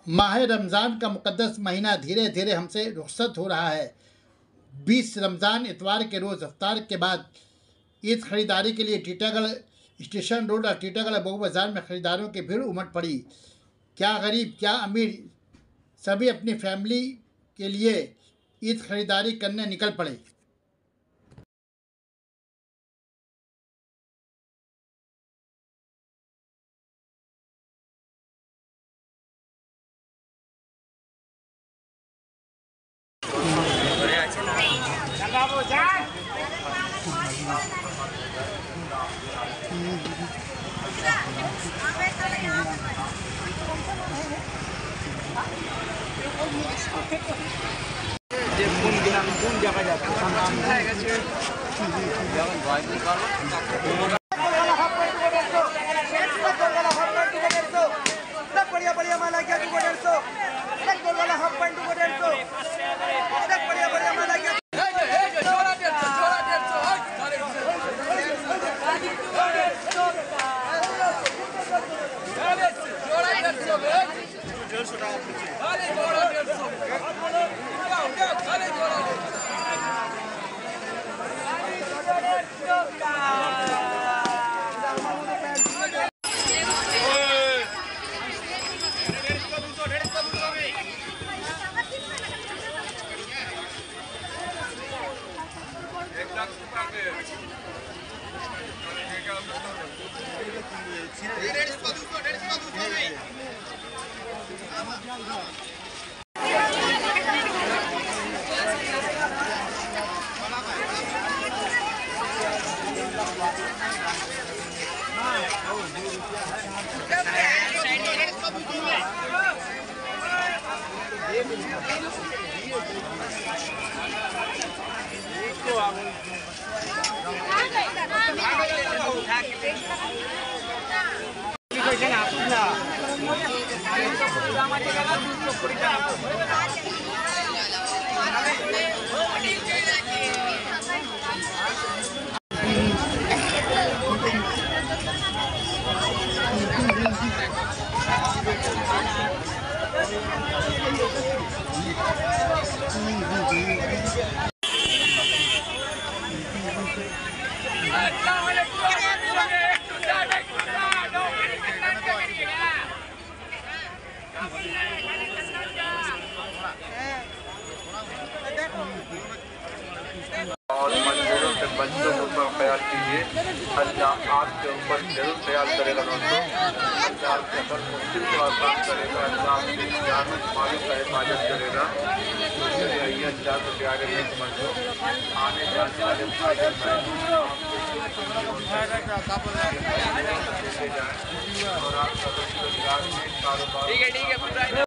माह रमज़ान का मुक़द्दस महीना धीरे धीरे हमसे रुखसत हो रहा है। 20 रमज़ान इतवार के रोज़ इफ्तार के बाद ईद ख़रीदारी के लिए टीटागढ़ स्टेशन रोड और टीटागढ़ बहू बाज़ार में ख़रीदारों की भीड़ उमड़ पड़ी। क्या गरीब क्या अमीर, सभी अपनी फैमिली के लिए ईद ख़रीदारी करने निकल पड़े। बढ़िया माला क्या 150 हाफ पैंट 150 बढ़िया माला क्या और मजदूरों से बच्चों के ऊपर ख्याल कीजिए। अल्लाह आपके ऊपर जरूर ख्याल करेगा दोस्तों। अल्लाह आपके हर मुश्किल को आसान करेगा। अल्लाह आपकी जान मालों का हिफाजत करेगा। ये अल्लाह को प्यारे में समझो। आने जाने वाले फायदे और आपका रोजगार में कारोबार